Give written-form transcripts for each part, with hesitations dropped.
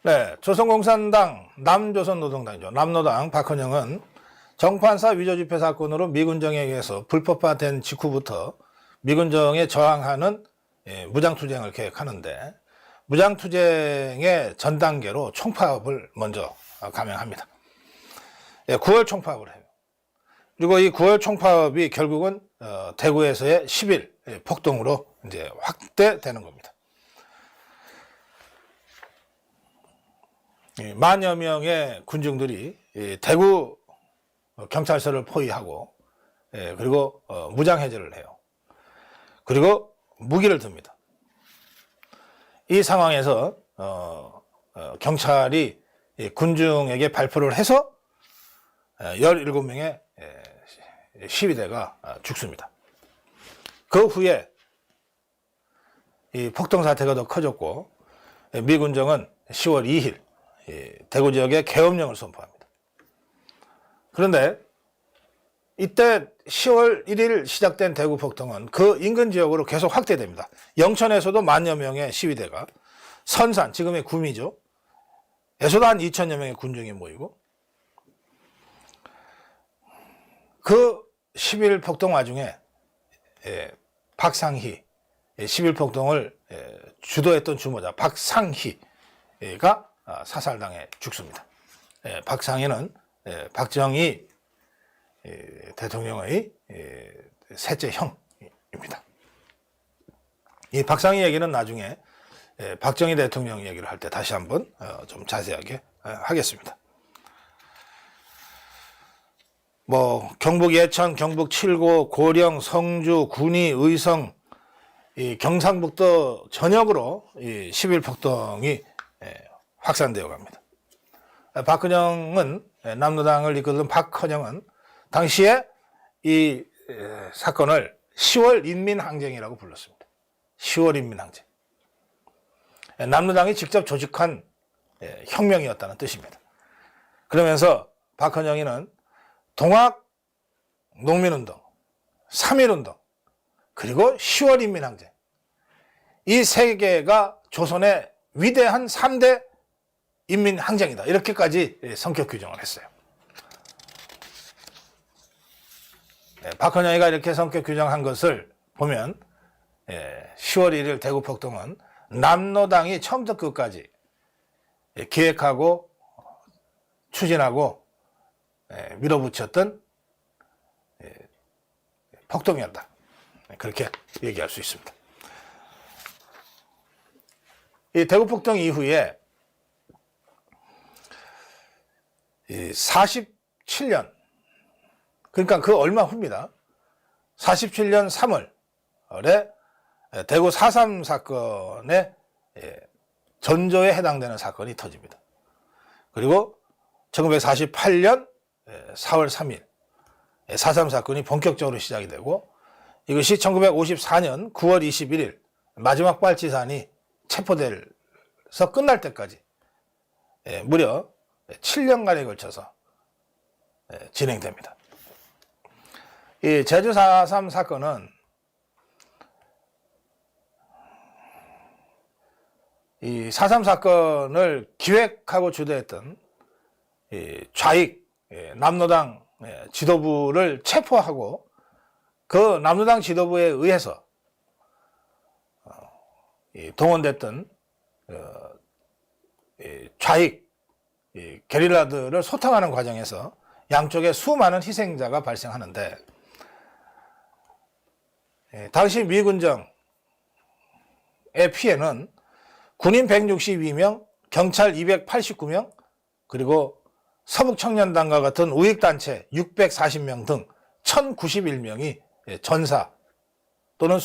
네, 조선공산당 남조선노동당이죠. 남노당 박헌영은 정판사 위조집회 사건으로 미군정에 의해서 불법화된 직후부터 미군정에 저항하는 무장투쟁을 계획하는데 무장투쟁의 전 단계로 총파업을 먼저 감행합니다. 9월 총파업을 해요. 그리고 이 9월 총파업이 결국은 대구에서의 10일 폭동으로 이제 확대되는 겁니다. 만여 명의 군중들이 대구 경찰서를 포위하고 그리고 무장해제를 해요. 그리고 무기를 듭니다. 이 상황에서 경찰이 군중에게 발표를 해서 17명의 시위대가 죽습니다. 그 후에 이 폭동 사태가 더 커졌고 미군정은 10월 2일 대구 지역에 계엄령을 선포합니다. 그런데 이때 10월 1일 시작된 대구 폭동은 그 인근 지역으로 계속 확대됩니다. 영천에서도 만여 명의 시위대가, 선산, 지금의 구미죠. 에서도 한 2천여 명의 군중이 모이고, 그 10일 폭동 와중에 박상희, 10일 폭동을 주도했던 주모자 박상희가 사살당해 죽습니다. 박상희는 박정희 대통령의 셋째 형입니다. 이 박상희 얘기는 나중에 박정희 대통령 얘기를 할 때 다시 한번 좀 자세하게 하겠습니다. 경북 예천, 경북 칠고, 고령, 성주, 군위, 의성, 이 경상북도 전역으로 이 10일 폭동이 확산되어 갑니다. 박헌영은, 남노당을 이끌던 박헌영은 당시에 이 사건을 10월 인민항쟁이라고 불렀습니다. 10월 인민항쟁. 남노당이 직접 조직한 혁명이었다는 뜻입니다. 그러면서 박헌영이는 동학 농민운동, 3.1운동, 그리고 10월 인민항쟁, 이 세 개가 조선의 위대한 3대 인민항쟁이다, 이렇게까지 성격 규정을 했어요. 박헌영이가 이렇게 성격 규정한 것을 보면 10월 1일 대구 폭동은 남노당이 처음부터 끝까지 기획하고 추진하고 밀어붙였던 폭동이었다, 그렇게 얘기할 수 있습니다. 이 대구 폭동 이후에 47년, 그러니까 그 얼마 후입니다. 47년 3월에 대구 4.3 사건의 전조에 해당되는 사건이 터집니다. 그리고 1948년 4월 3일 4.3 사건이 본격적으로 시작이 되고, 이것이 1954년 9월 21일 마지막 발치산이 체포돼서 끝날 때까지 무려 7년간에 걸쳐서 진행됩니다. 이 제주 4.3 사건은 이 4.3 사건을 기획하고 주도했던 좌익 남노당 지도부를 체포하고 그 남노당 지도부에 의해서 동원됐던 좌익 게릴라들을 소탕하는 과정에서 양쪽에 수많은 희생자가 발생하는데, 당시 미군정의 피해는 군인 162명, 경찰 289명, 그리고 서북청년단과 같은 우익단체 640명 등 1091명이 전사 또는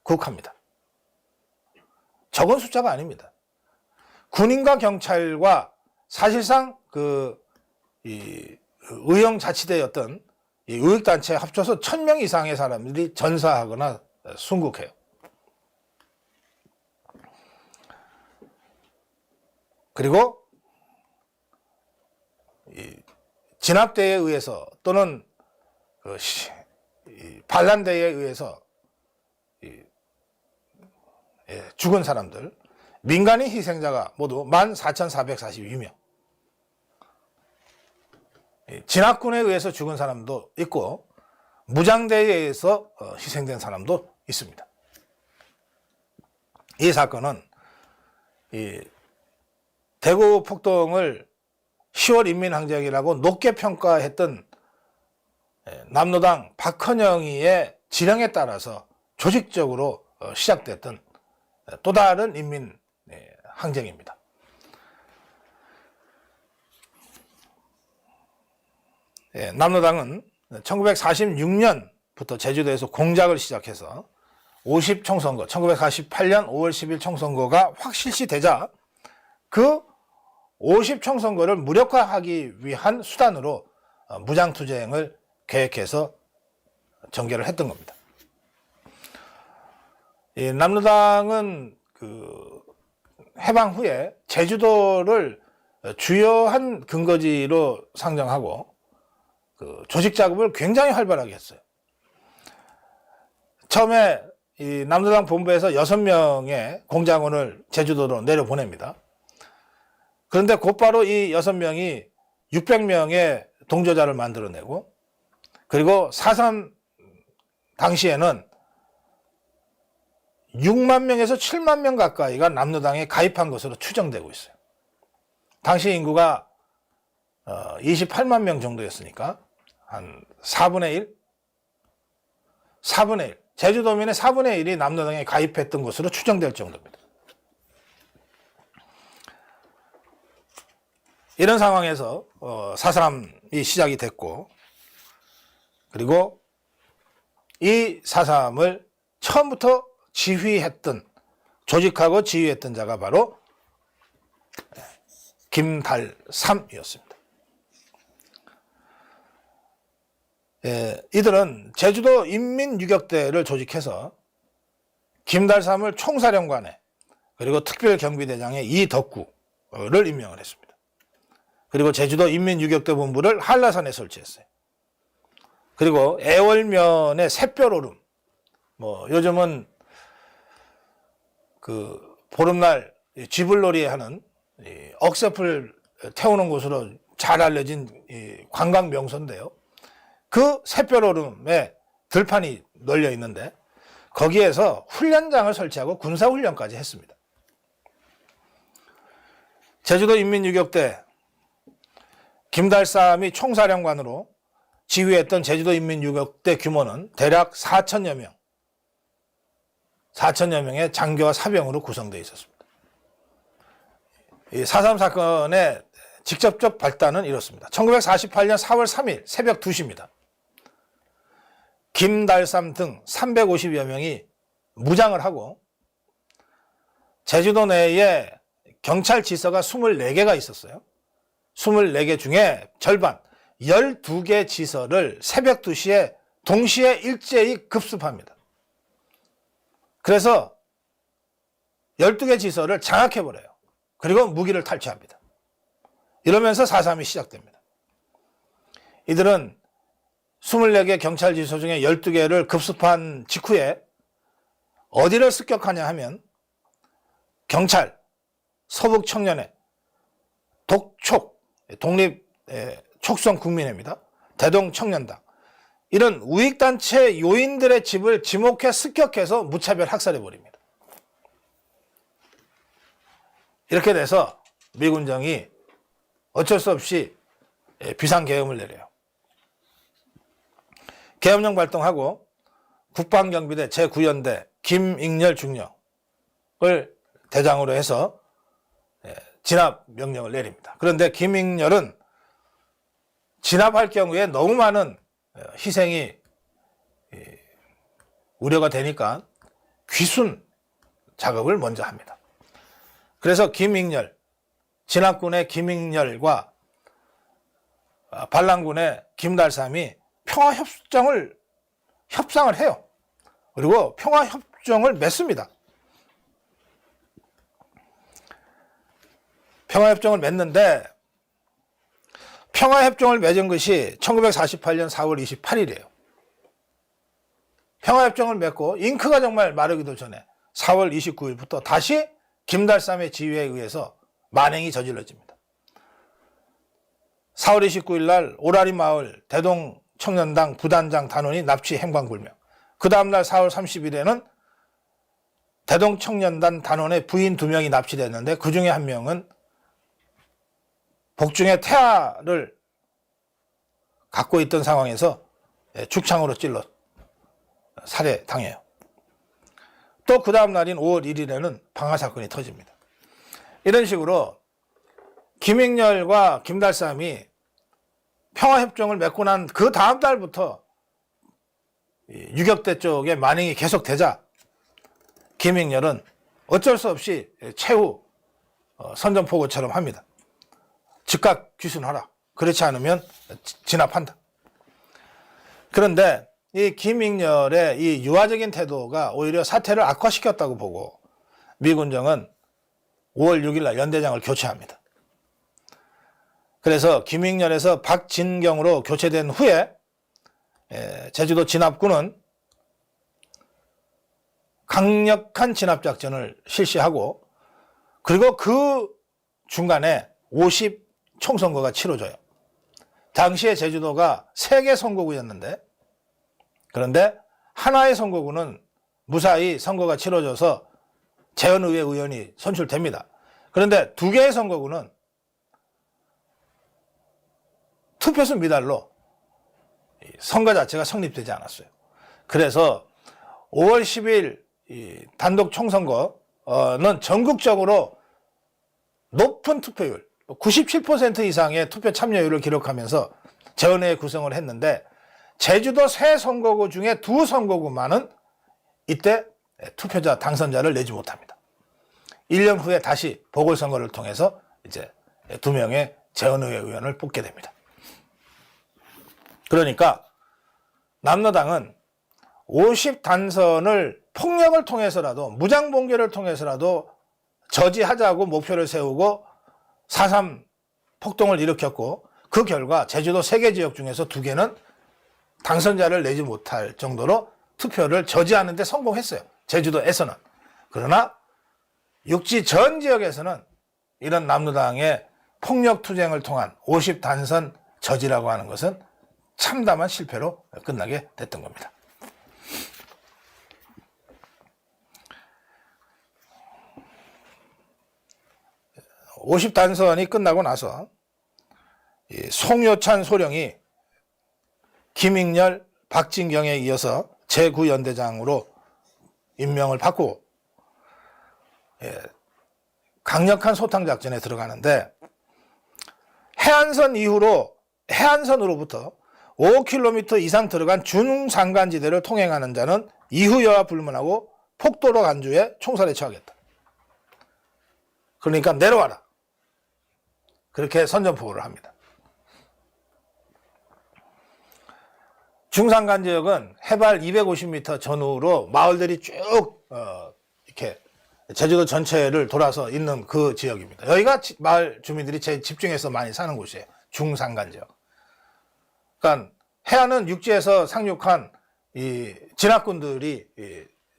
순국합니다. 적은 숫자가 아닙니다. 군인과 경찰과 사실상 의형자치대였던 이 우익단체 합쳐서 1000명 이상의 사람들이 전사하거나 순국해요. 그리고 진압대에 의해서 또는 반란대에 의해서 죽은 사람들, 민간인 희생자가 모두 14,442명. 진압군에 의해서 죽은 사람도 있고 무장대에 의해서 희생된 사람도 있습니다. 이 사건은 대구 폭동을 10월 인민항쟁이라고 높게 평가했던 남로당 박헌영이의 지령에 따라서 조직적으로 시작됐던 또 다른 인민항쟁입니다. 남로당은 1946년부터 제주도에서 공작을 시작해서 50총선거, 1948년 5월 10일 총선거가 확 실시되자 그 50총선거를 무력화하기 위한 수단으로 무장투쟁을 계획해서 전개를 했던 겁니다. 남로당은 해방 후에 제주도를 주요한 근거지로 상정하고 조직 작업을 굉장히 활발하게 했어요. 처음에 이 남로당 본부에서 6명의 공작원을 제주도로 내려보냅니다. 그런데 곧바로 이 6명이 600명의 동조자를 만들어내고 그리고 4.3 당시에는 6만 명에서 7만 명 가까이가 남로당에 가입한 것으로 추정되고 있어요. 당시 인구가 28만 명 정도였으니까 한 4분의 1? 4분의 1. 제주도민의 4분의 1이 남로당에 가입했던 것으로 추정될 정도입니다. 이런 상황에서 4.3이 시작이 됐고 그리고 이 4.3을 처음부터 지휘했던 조직하고 지휘했던 자가 바로 김달삼이었습니다. 이들은 제주도 인민유격대를 조직해서 김달삼을 총사령관에 그리고 특별경비대장에 이덕구를 임명을 했습니다. 그리고 제주도 인민유격대 본부를 한라산에 설치했어요. 그리고 애월면의 샛별오름, 요즘은 보름날 쥐불놀이 하는 억새풀 태우는 곳으로 잘 알려진 관광 명소인데요. 그 샛별오름에 들판이 널려 있는데 거기에서 훈련장을 설치하고 군사훈련까지 했습니다. 제주도 인민유격대 김달삼이 총사령관으로 지휘했던 제주도 인민유격대 규모는 대략 4천여 명, 4천여 명의 장교와 사병으로 구성되어 있었습니다. 이 4.3 사건의 직접적 발단은 이렇습니다. 1948년 4월 3일 새벽 2시입니다. 김달삼 등 350여 명이 무장을 하고 제주도 내에 경찰 지서가 24개가 있었어요. 24개 중에 절반 12개 지서를 새벽 2시에 동시에 일제히 급습합니다. 그래서 12개 지서를 장악해버려요. 그리고 무기를 탈취합니다. 이러면서 4.3이 시작됩니다. 이들은 24개 경찰 지서 중에 12개를 급습한 직후에 어디를 습격하냐 하면 경찰, 서북청년회, 독촉, 독립촉성국민회입니다. 대동청년당 이런 우익단체 요인들의 집을 지목해 습격해서 무차별 학살해버립니다. 이렇게 돼서 미군정이 어쩔 수 없이 비상계엄을 내려요. 계엄령 발동하고 국방경비대 제9연대 김익렬 중령을 대장으로 해서 진압 명령을 내립니다. 그런데 김익렬은 진압할 경우에 너무 많은 희생이 우려가 되니까 귀순 작업을 먼저 합니다. 그래서 김익렬, 진압군의 김익렬과 반란군의 김달삼이 협상을 해요. 그리고 평화협정을 맺습니다. 평화협정을 맺는데 평화협정을 맺은 것이 1948년 4월 28일이에요. 평화협정을 맺고 잉크가 정말 마르기도 전에 4월 29일부터 다시 김달삼의 지휘에 의해서 만행이 저질러집니다. 4월 29일 날 오라리 마을 대동 청년당 부단장 단원이 납치 행방불명. 그 다음날 4월 30일에는 대동 청년단 단원의 부인 2명이 납치됐는데 그 중에 한 명은 복중에 태아를 갖고 있던 상황에서 죽창으로 찔러 살해당해요. 또 그 다음 날인 5월 1일에는 방화사건이 터집니다. 이런 식으로 김익렬과 김달삼이 평화협정을 맺고 난 그 다음 달부터 유격대 쪽에 만행이 계속되자 김익렬은 어쩔 수 없이 최후 선전포고처럼 합니다. 즉각 귀순하라. 그렇지 않으면 진압한다. 그런데 이 김익렬의 이 유화적인 태도가 오히려 사태를 악화시켰다고 보고 미군정은 5월 6일 날 연대장을 교체합니다. 그래서 김익렬에서 박진경으로 교체된 후에 제주도 진압군은 강력한 진압작전을 실시하고 그리고 그 중간에 50 총선거가 치러져요. 당시에 제주도가 3개 선거구였는데 그런데 하나의 선거구는 무사히 선거가 치러져서 재헌의회 의원이 선출됩니다. 그런데 2개의 선거구는 투표수 미달로 선거 자체가 성립되지 않았어요. 그래서 5월 10일 단독 총선거는 전국적으로 높은 투표율, 97% 이상의 투표 참여율을 기록하면서 재헌회의 구성을 했는데 제주도 3선거구 중에 2선거구만은 이때 투표자 당선자를 내지 못합니다. 1년 후에 다시 보궐선거를 통해서 이제 2명의 재헌의회 의원을 뽑게 됩니다. 그러니까 남로당은 50단선을 폭력을 통해서라도 무장봉개를 통해서라도 저지하자고 목표를 세우고 4.3 폭동을 일으켰고 그 결과 제주도 3개 지역 중에서 2개는 당선자를 내지 못할 정도로 투표를 저지하는 데 성공했어요. 제주도에서는. 그러나 육지 전 지역에서는 이런 남로당의 폭력투쟁을 통한 50단선 저지라고 하는 것은 참담한 실패로 끝나게 됐던 겁니다. 50단선이 끝나고 나서 송요찬 소령이 김익렬, 박진경에 이어서 제9연대장으로 임명을 받고 강력한 소탕작전에 들어가는데 해안선으로부터 5km 이상 들어간 중산간지대를 통행하는 자는 이후여야 불문하고 폭도로 간주해 총살에 처하겠다. 그러니까 내려와라. 그렇게 선전포고를 합니다. 중산간 지역은 해발 250m 전후로 마을들이 쭉 이렇게 제주도 전체를 돌아서 있는 그 지역입니다. 여기가 마을 주민들이 제일 집중해서 많이 사는 곳이에요. 중산간 지역. 그러니까 해안은 육지에서 상륙한 이 진압군들이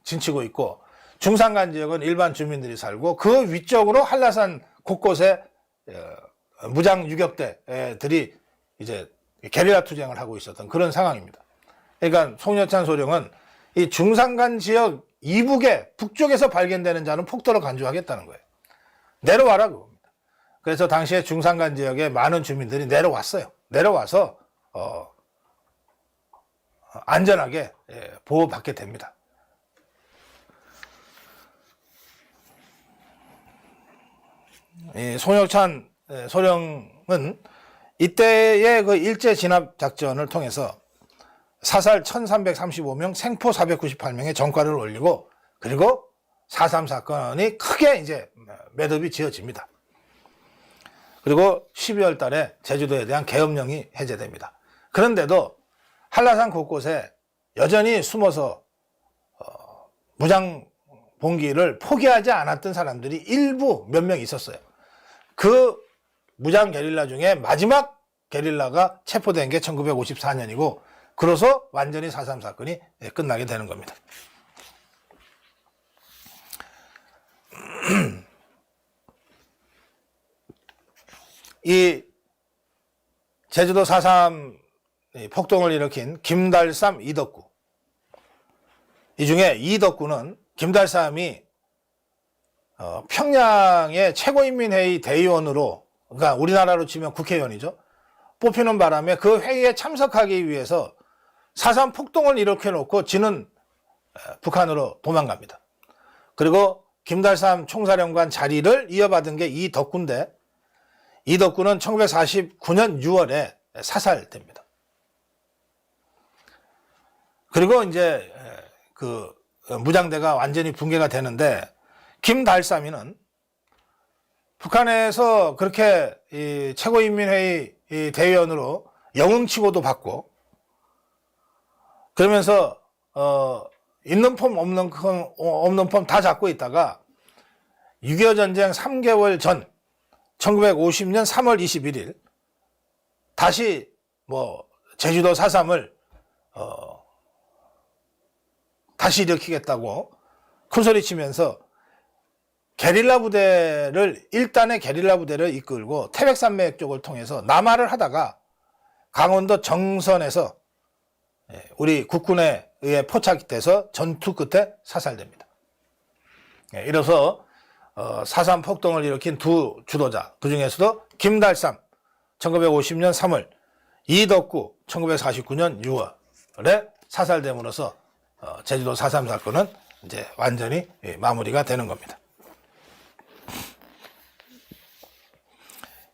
진치고 있고 중산간 지역은 일반 주민들이 살고 그 위쪽으로 한라산 곳곳에 무장 유격대들이 이제 게릴라 투쟁을 하고 있었던 그런 상황입니다. 그러니까 송여찬 소령은 이 중산간 지역 이북에 북쪽에서 발견되는 자는 폭도로 간주하겠다는 거예요. 내려와라 그겁니다. 그래서 당시에 중산간 지역에 많은 주민들이 내려왔어요. 내려와서 안전하게 보호받게 됩니다. 이 송여찬 소령은 이때의 그 일제 진압 작전을 통해서 사살 1335명, 생포 498명의 전과를 올리고 그리고 4.3 사건이 크게 이제 매듭이 지어집니다. 그리고 12월 달에 제주도에 대한 계엄령이 해제됩니다. 그런데도 한라산 곳곳에 여전히 숨어서 무장 봉기를 포기하지 않았던 사람들이 일부 몇 명 있었어요. 그 무장 게릴라 중에 마지막 게릴라가 체포된 게 1954년이고 그래서 완전히 4.3 사건이 끝나게 되는 겁니다. 이 제주도 4.3 폭동을 일으킨 김달삼, 이덕구. 이 중에 이덕구는 김달삼이 평양의 최고인민회의 대의원으로, 그러니까 우리나라로 치면 국회의원이죠, 뽑히는 바람에 그 회의에 참석하기 위해서 4.3 폭동을 일으켜놓고 지는 북한으로 도망갑니다. 그리고 김달삼 총사령관 자리를 이어받은 게 이덕구인데, 이덕구는 1949년 6월에 사살됩니다. 그리고 이제 그 무장대가 완전히 붕괴가 되는데, 김달삼이는 북한에서 그렇게 이 최고인민회의 대의원으로 영웅치고도 받고, 그러면서 있는 폼 없는 폼 다 잡고 있다가 6.25 전쟁 3개월 전 1950년 3월 21일 다시 제주도 4.3을 다시 일으키겠다고 큰소리 치면서 게릴라 부대를, 1단의 게릴라 부대를 이끌고 태백산맥 쪽을 통해서 남하를 하다가 강원도 정선에서 우리 국군에 의해 포착돼서 전투 끝에 사살됩니다. 이로써 4.3 폭동을 일으킨 두 주도자, 그 중에서도 김달삼 1950년 3월, 이덕구 1949년 6월에 사살됨으로써 제주도 4.3 사건은 이제 완전히 마무리가 되는 겁니다.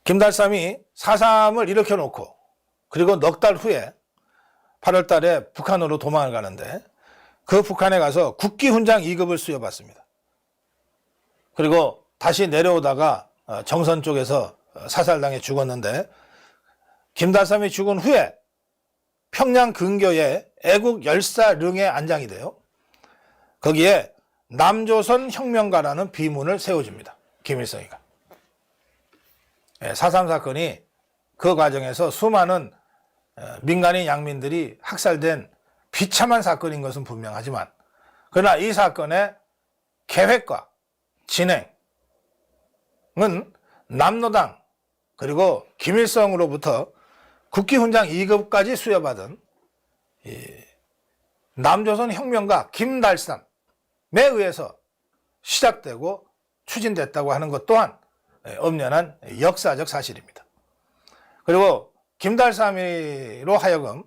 김달삼이 4.3을 일으켜놓고 그리고 넉 달 후에 8월 달에 북한으로 도망을 가는데, 그 북한에 가서 국기훈장 2급을 수여받습니다. 그리고 다시 내려오다가 정선 쪽에서 사살당해 죽었는데, 김달삼이 죽은 후에 평양 근교에 애국 열사릉에 안장이 돼요. 거기에 남조선 혁명가라는 비문을 세워줍니다. 김일성이가. 4.3 사건이 그 과정에서 수많은 민간인 양민들이 학살된 비참한 사건인 것은 분명하지만, 그러나 이 사건의 계획과 진행은 남노당 그리고 김일성으로부터 국기훈장 2급까지 수여받은 남조선 혁명가 김달삼에 의해서 시작되고 추진됐다고 하는 것 또한 엄연한 역사적 사실입니다. 그리고 김달삼이로 하여금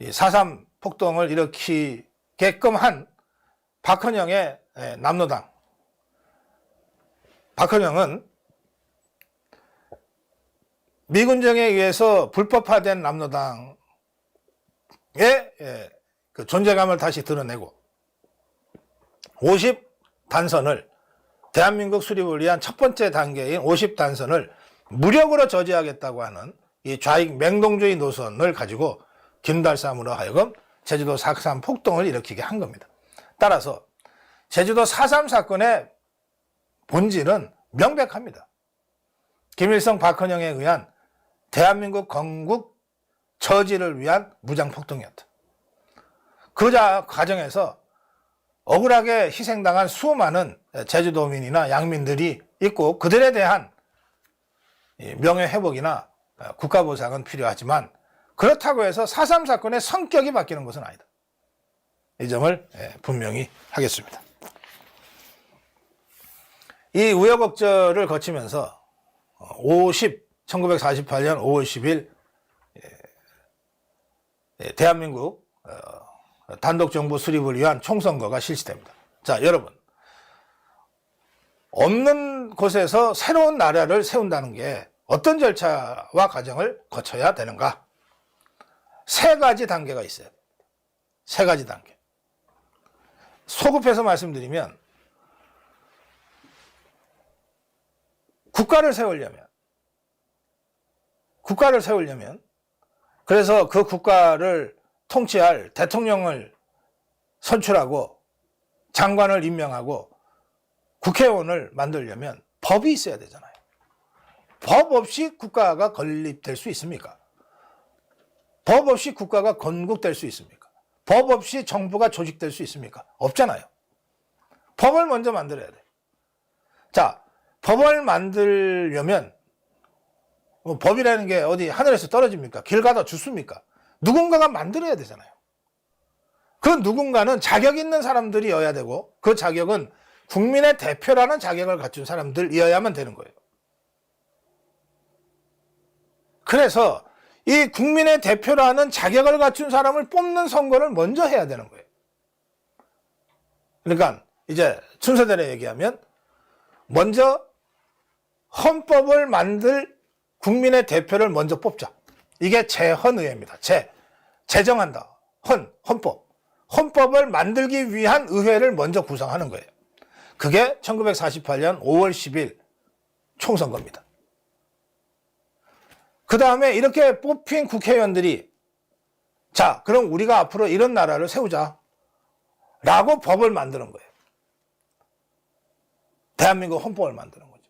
4.3 폭동을 일으키게끔 한 박헌영의 남노당, 박헌영은 미군정에 의해서 불법화된 남노당의 그 존재감을 다시 드러내고 50단선을, 대한민국 수립을 위한 첫 번째 단계인 50단선을 무력으로 저지하겠다고 하는 이 좌익 맹동주의 노선을 가지고 김달삼으로 하여금 제주도 4.3 폭동을 일으키게 한 겁니다. 따라서 제주도 4.3 사건의 본질은 명백합니다. 김일성, 박헌영에 의한 대한민국 건국 저지를 위한 무장폭동이었다. 그 과정에서 억울하게 희생당한 수많은 제주도민이나 양민들이 있고, 그들에 대한 명예회복이나 국가보상은 필요하지만, 그렇다고 해서 4.3 사건의 성격이 바뀌는 것은 아니다. 이 점을 분명히 하겠습니다. 이 우여곡절을 거치면서 1948년 5월 10일 대한민국 단독정부 수립을 위한 총선거가 실시됩니다. 자, 여러분, 없는 곳에서 새로운 나라를 세운다는 게 어떤 절차와 과정을 거쳐야 되는가? 세 가지 단계가 있어요. 세 가지 단계. 소급해서 말씀드리면, 국가를 세우려면, 그래서 그 국가를 통치할 대통령을 선출하고 장관을 임명하고 국회의원을 만들려면 법이 있어야 되잖아요. 법 없이 국가가 건립될 수 있습니까? 법 없이 국가가 건국될 수 있습니까? 법 없이 정부가 조직될 수 있습니까? 없잖아요. 법을 먼저 만들어야 돼. 자, 법을 만들려면 법이라는 게 어디 하늘에서 떨어집니까? 길 가다 죽습니까? 누군가가 만들어야 되잖아요. 그 누군가는 자격 있는 사람들이어야 되고 그 자격은 국민의 대표라는 자격을 갖춘 사람들이어야만 되는 거예요. 그래서 이 국민의 대표라는 자격을 갖춘 사람을 뽑는 선거를 먼저 해야 되는 거예요. 그러니까 이제 순서대로 얘기하면 먼저 헌법을 만들 국민의 대표를 먼저 뽑자. 이게 제헌의회입니다. 제정한다. 헌법. 헌법을 만들기 위한 의회를 먼저 구성하는 거예요. 그게 1948년 5월 10일 총선거입니다. 그 다음에 이렇게 뽑힌 국회의원들이 자, 그럼 우리가 앞으로 이런 나라를 세우자 라고 법을 만드는 거예요. 대한민국 헌법을 만드는 거죠.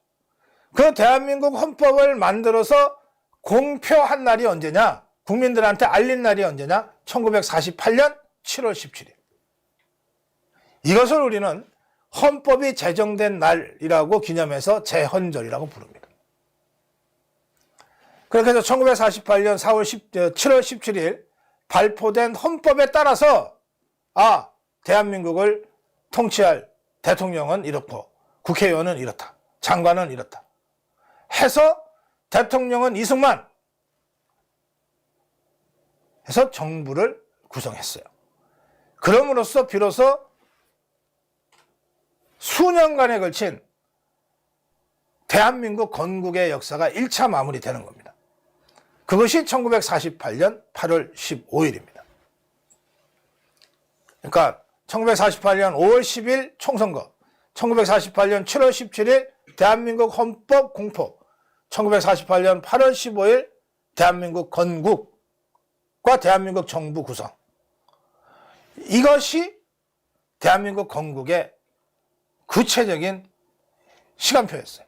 그 대한민국 헌법을 만들어서 공표한 날이 언제냐? 국민들한테 알린 날이 언제냐? 1948년 7월 17일. 이것을 우리는 헌법이 제정된 날이라고 기념해서 제헌절이라고 부릅니다. 그렇게 해서 1948년 7월 17일 발표된 헌법에 따라서 대한민국을 통치할 대통령은 이렇고 국회의원은 이렇다. 장관은 이렇다. 해서 대통령은 이승만 해서 정부를 구성했어요. 그럼으로써 비로소 수년간에 걸친 대한민국 건국의 역사가 1차 마무리되는 겁니다. 그것이 1948년 8월 15일입니다. 그러니까 1948년 5월 10일 총선거, 1948년 7월 17일 대한민국 헌법 공포, 1948년 8월 15일 대한민국 건국과 대한민국 정부 구성. 이것이 대한민국 건국의 구체적인 시간표였어요.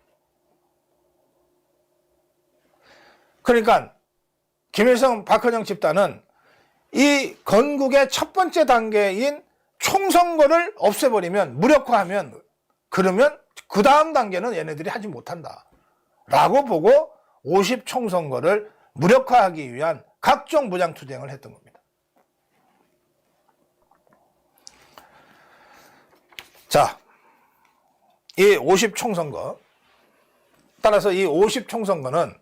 그러니까 김일성, 박헌영 집단은 이 건국의 첫 번째 단계인 총선거를 없애버리면, 무력화하면, 그러면 그 다음 단계는 얘네들이 하지 못한다 라고 보고 50 총선거를 무력화하기 위한 각종 무장투쟁을 했던 겁니다. 자, 이 50 총선거, 따라서 이 50 총선거는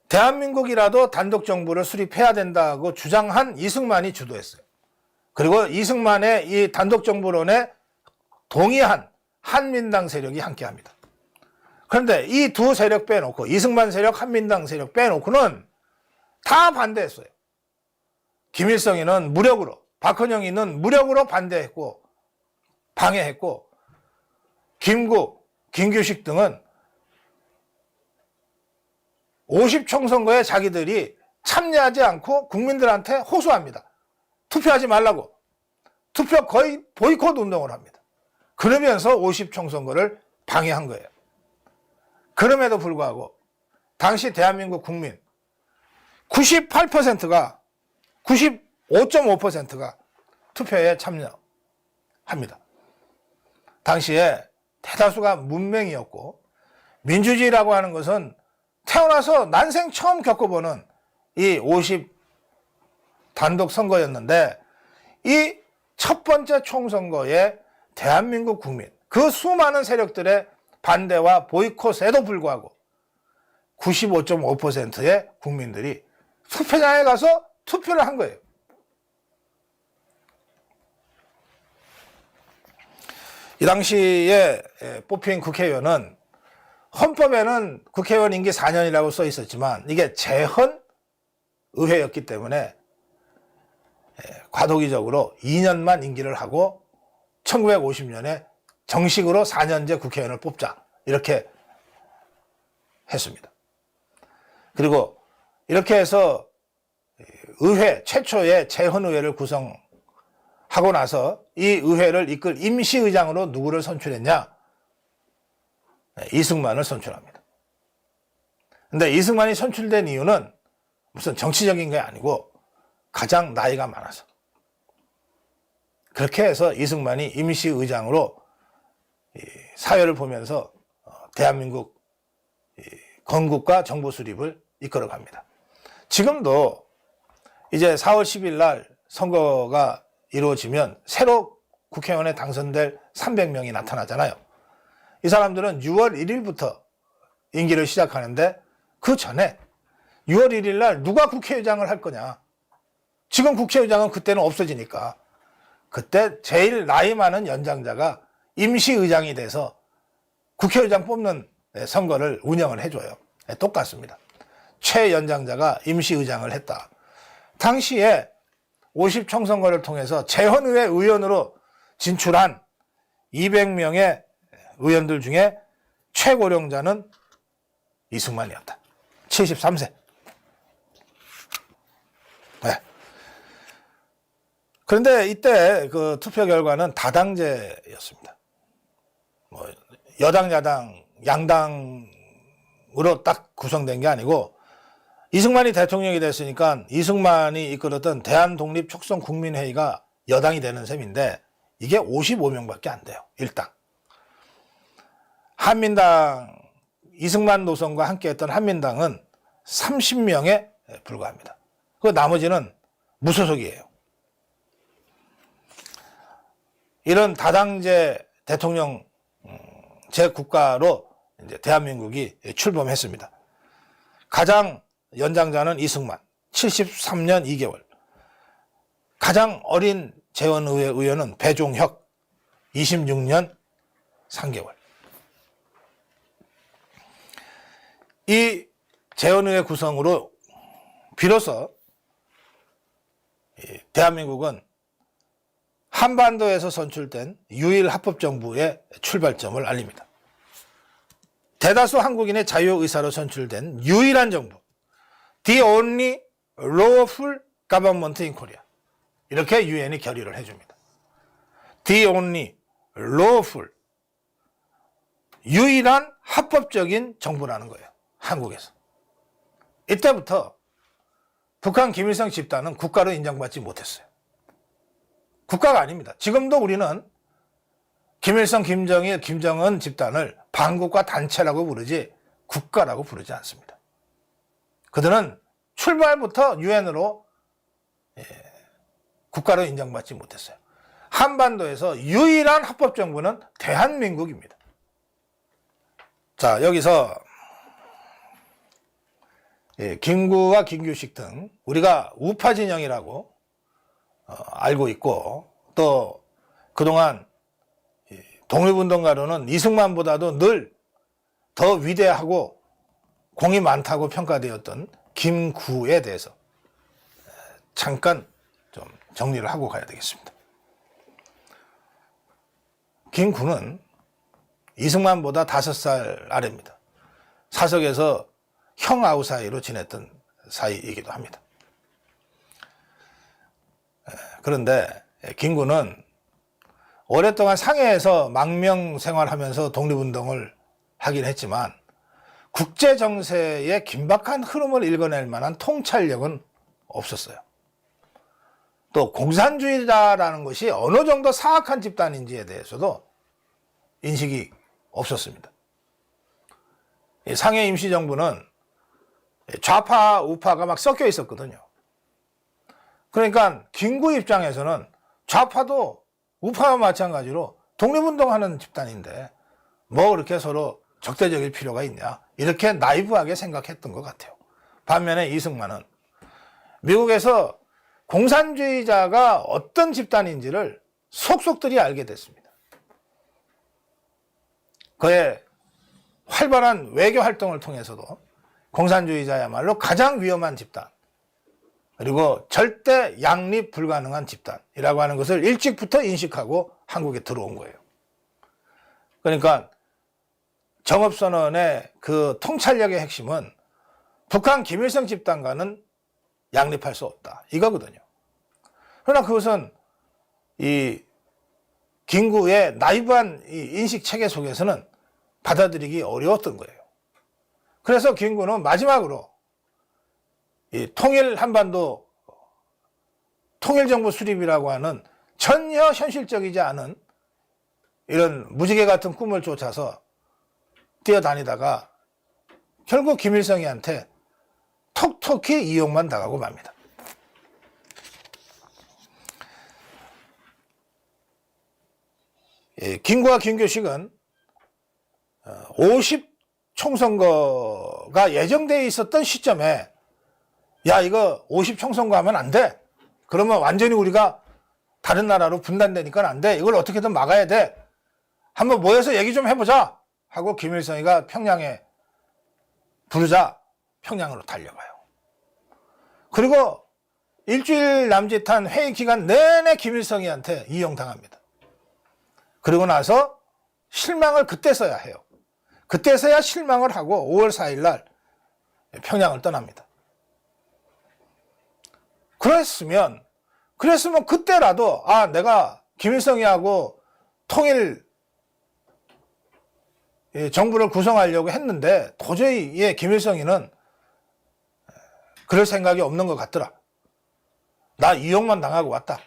대한민국이라도 단독정부를 수립해야 된다고 주장한 이승만이 주도했어요. 그리고 이승만의 이 단독정부론에 동의한 한민당 세력이 함께합니다. 그런데 이 두 세력 빼놓고, 이승만 세력, 한민당 세력 빼놓고는 다 반대했어요. 김일성이는 무력으로, 박헌영이는 무력으로 반대했고 방해했고, 김구, 김규식 등은 50 총선거에 자기들이 참여하지 않고 국민들한테 호소합니다. 투표하지 말라고. 투표 거의 보이콧 운동을 합니다. 그러면서 50 총선거를 방해한 거예요. 그럼에도 불구하고 당시 대한민국 국민 98%가 95.5%가 투표에 참여합니다. 당시에 대다수가 문맹이었고, 민주주의라고 하는 것은 태어나서 난생 처음 겪어보는 이 50 단독 선거였는데, 이 첫 번째 총선거에 대한민국 국민, 그 수많은 세력들의 반대와 보이콧에도 불구하고 95.5%의 국민들이 투표장에 가서 투표를 한 거예요. 이 당시에 뽑힌 국회의원은, 헌법에는 국회의원 임기 4년이라고 써 있었지만 이게 제헌 의회였기 때문에 과도기적으로 2년만 임기를 하고 1950년에 정식으로 4년제 국회의원을 뽑자, 이렇게 했습니다. 그리고 이렇게 해서 의회 최초의 제헌의회를 구성하고 나서 이 의회를 이끌 임시의장으로 누구를 선출했냐? 이승만을 선출합니다. 근데 이승만이 선출된 이유는 무슨 정치적인 게 아니고 가장 나이가 많아서. 그렇게 해서 이승만이 임시의장으로 사회를 보면서 대한민국 건국과 정보 수립을 이끌어갑니다. 지금도 이제 4월 10일 날 선거가 이루어지면 새로 국회의원에 당선될 300명이 나타나잖아요. 이 사람들은 6월 1일부터 임기를 시작하는데 그 전에 6월 1일 날 누가 국회의장을 할 거냐. 지금 국회의장은 그때는 없어지니까 그때 제일 나이 많은 연장자가 임시의장이 돼서 국회의장 뽑는 선거를 운영을 해줘요. 똑같습니다. 최연장자가 임시의장을 했다. 당시에 50총선거를 통해서 재헌의회 의원으로 진출한 200명의 의원들 중에 최고령자는 이승만이었다. 73세. 네. 그런데 이때 그 투표 결과는 다당제였습니다. 뭐 여당, 야당, 양당으로 딱 구성된 게 아니고 이승만이 대통령이 됐으니까 이승만이 이끌었던 대한독립촉선국민회의가 여당이 되는 셈인데 이게 55명밖에 안 돼요. 일당. 한민당, 이승만 노선과 함께했던 한민당은 30명에 불과합니다. 그 나머지는 무소속이에요. 이런 다당제 대통령 제 국가로 이제 대한민국이 출범했습니다. 가장 연장자는 이승만, 73년 2개월. 가장 어린 재헌의회 의원은 배종혁, 26년 3개월. 이 재헌의회 구성으로 비로소 대한민국은 한반도에서 선출된 유일 합법정부의 출발점을 알립니다. 대다수 한국인의 자유의사로 선출된 유일한 정부, The only lawful government in Korea. 이렇게 유엔이 결의를 해줍니다. The only lawful, 유일한 합법적인 정부라는 거예요. 한국에서. 이때부터 북한 김일성 집단은 국가로 인정받지 못했어요. 국가가 아닙니다. 지금도 우리는 김일성, 김정일, 김정은 집단을 반국가 단체라고 부르지 국가라고 부르지 않습니다. 그들은 출발부터 유엔으로 국가로 인정받지 못했어요. 한반도에서 유일한 합법정부는 대한민국입니다. 자, 여기서 김구와 김규식 등 우리가 우파 진영이라고 알고 있고 또 그동안 독립운동가로는 이승만보다도 늘 더 위대하고 공이 많다고 평가되었던 김구에 대해서 잠깐 좀 정리를 하고 가야 되겠습니다. 김구는 이승만보다 5살 아래입니다. 사석에서 형 아우 사이로 지냈던 사이이기도 합니다. 그런데 김구는 오랫동안 상해에서 망명 생활하면서 독립운동을 하긴 했지만 국제 정세의 긴박한 흐름을 읽어낼 만한 통찰력은 없었어요. 또 공산주의자라는 것이 어느 정도 사악한 집단인지에 대해서도 인식이 없었습니다. 상해 임시정부는 좌파, 우파가 막 섞여 있었거든요. 그러니까 김구 입장에서는 좌파도 우파와 마찬가지로 독립운동하는 집단인데 뭐 그렇게 서로 적대적일 필요가 있냐, 이렇게 나이브하게 생각했던 것 같아요. 반면에 이승만은 미국에서 공산주의자가 어떤 집단인지를 속속들이 알게 됐습니다. 그의 활발한 외교 활동을 통해서도 공산주의자야말로 가장 위험한 집단, 그리고 절대 양립 불가능한 집단이라고 하는 것을 일찍부터 인식하고 한국에 들어온 거예요. 그러니까 정업선언의 그 통찰력의 핵심은 북한 김일성 집단과는 양립할 수 없다, 이거거든요. 그러나 그것은 이 김구의 나이브한 이 인식 체계 속에서는 받아들이기 어려웠던 거예요. 그래서 김구는 마지막으로 이 통일 한반도 통일정부 수립이라고 하는 전혀 현실적이지 않은 이런 무지개 같은 꿈을 쫓아서 뛰어다니다가 결국 김일성이한테 톡톡히 이용만 당하고 맙니다. 김구와 김규식은 50 총선거가 예정되어 있었던 시점에 야 이거 50 총선거 하면 안 돼. 그러면 완전히 우리가 다른 나라로 분단되니까 안 돼. 이걸 어떻게든 막아야 돼. 한번 모여서 얘기 좀 해보자 하고 김일성이가 평양에 부르자 평양으로 달려가요. 그리고 일주일 남짓한 회의 기간 내내 김일성이한테 이용당합니다. 그리고 나서 실망을 그때서야 해요. 그때서야 실망을 하고 5월 4일 날 평양을 떠납니다. 그랬으면 그때라도 내가 김일성이하고 통일 정부를 구성하려고 했는데 도저히 김일성이는 그럴 생각이 없는 것 같더라. 나 이용만 당하고 왔다.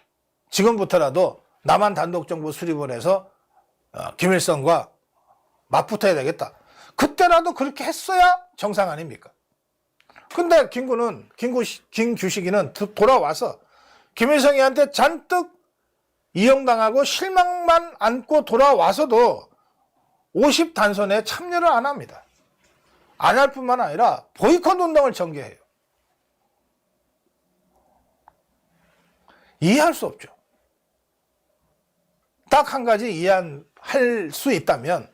지금부터라도 남한 단독정부 수립을 해서 김일성과 맞붙어야 되겠다. 그때라도 그렇게 했어야 정상 아닙니까? 근데 김규식이는 돌아와서 김일성이한테 잔뜩 이용당하고 실망만 안고 돌아와서도 50 단선에 참여를 안 합니다. 안 할 뿐만 아니라 보이콧 운동을 전개해요. 이해할 수 없죠. 딱 한 가지 이해할 수 있다면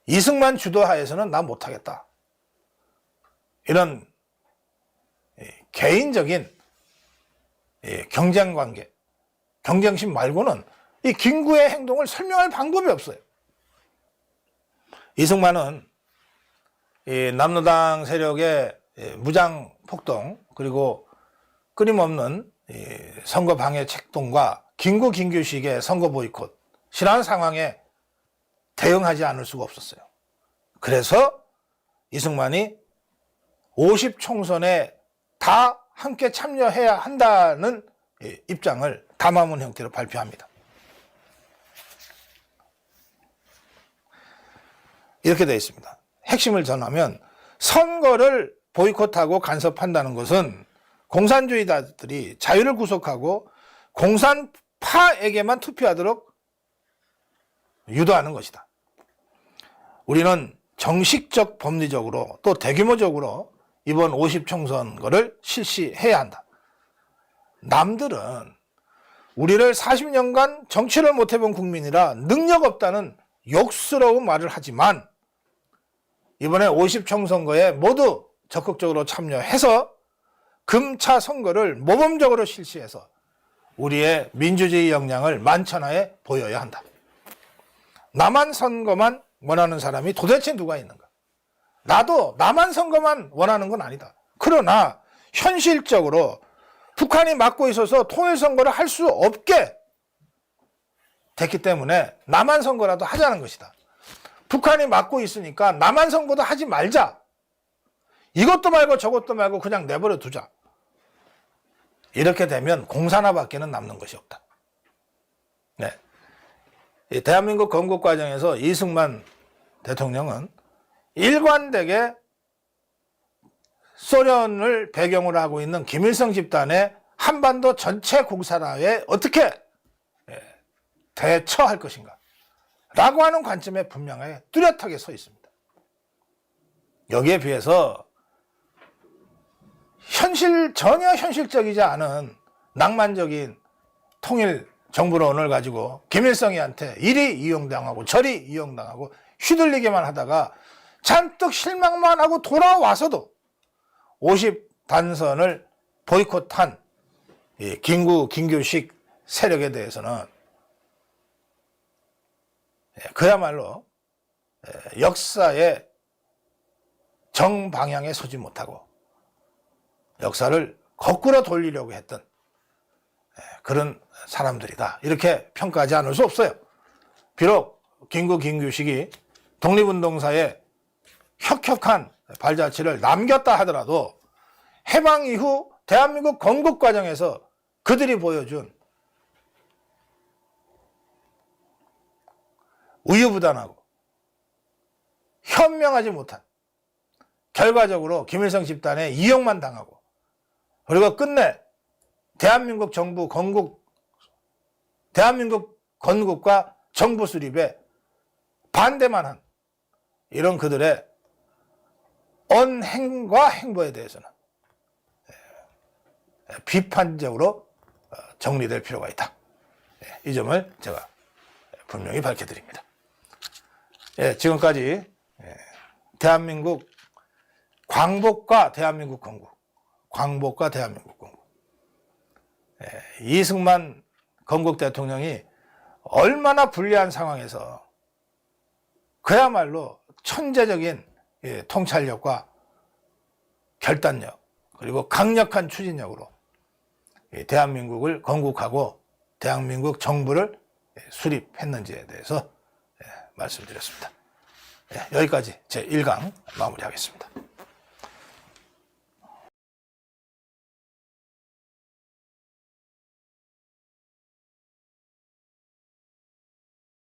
이승만 주도하에서는 나 못하겠다. 이런 개인적인 경쟁관계, 경쟁심 말고는 이 김구의 행동을 설명할 방법이 없어요. 이승만은 이 남로당 세력의 무장 폭동 그리고 끊임없는 선거 방해 책동과 김구 김규식의 선거 보이콧이라는 상황에 대응하지 않을 수가 없었어요. 그래서 이승만이 50 총선에 다 함께 참여해야 한다는 입장을 담화문 형태로 발표합니다. 이렇게 되어 있습니다. 핵심을 전하면 선거를 보이콧하고 간섭한다는 것은 공산주의자들이 자유를 구속하고 공산파에게만 투표하도록 유도하는 것이다. 우리는 정식적 법리적으로 또 대규모적으로 이번 50 총선거를 실시해야 한다. 남들은 우리를 40년간 정치를 못해본 국민이라 능력 없다는 욕스러운 말을 하지만 이번에 50 총선거에 모두 적극적으로 참여해서 금차 선거를 모범적으로 실시해서 우리의 민주주의 역량을 만천하에 보여야 한다. 남한 선거만 원하는 사람이 도대체 누가 있는가? 나도 남한 선거만 원하는 건 아니다. 그러나 현실적으로 북한이 막고 있어서 통일선거를 할 수 없게 됐기 때문에 남한 선거라도 하자는 것이다. 북한이 막고 있으니까 남한 선거도 하지 말자. 이것도 말고 저것도 말고 그냥 내버려 두자. 이렇게 되면 공산화밖에는 남는 것이 없다. 네. 이 대한민국 건국 과정에서 이승만 대통령은 일관되게 소련을 배경으로 하고 있는 김일성 집단의 한반도 전체 공산화에 어떻게 대처할 것인가 라고 하는 관점에 분명하게 뚜렷하게 서 있습니다. 여기에 비해서 전혀 현실적이지 않은 낭만적인 통일 정부론을 가지고 김일성이한테 이리 이용당하고 저리 이용당하고 휘둘리게만 하다가 잔뜩 실망만 하고 돌아와서도 50 단선을 보이콧한 김규식 세력에 대해서는 그야말로 역사의 정방향에 서지 못하고 역사를 거꾸로 돌리려고 했던 그런 사람들이다. 이렇게 평가하지 않을 수 없어요. 비록 김규식이 독립운동사에 혁혁한 발자취를 남겼다 하더라도 해방 이후 대한민국 건국 과정에서 그들이 보여준 우유부단하고 현명하지 못한 결과적으로 김일성 집단에 이용만 당하고, 그리고 끝내 대한민국 정부 대한민국 건국과 정부 수립에 반대만 한 이런 그들의 언행과 행보에 대해서는 비판적으로 정리될 필요가 있다. 이 점을 제가 분명히 밝혀드립니다. 지금까지 대한민국 광복과 대한민국 건국, 광복과 대한민국 건국, 이승만 건국 대통령이 얼마나 불리한 상황에서 그야말로 천재적인 통찰력과 결단력, 그리고 강력한 추진력으로 대한민국을 건국하고 대한민국 정부를 수립했는지에 대해서 말씀드렸습니다. 여기까지 제 1강 마무리하겠습니다.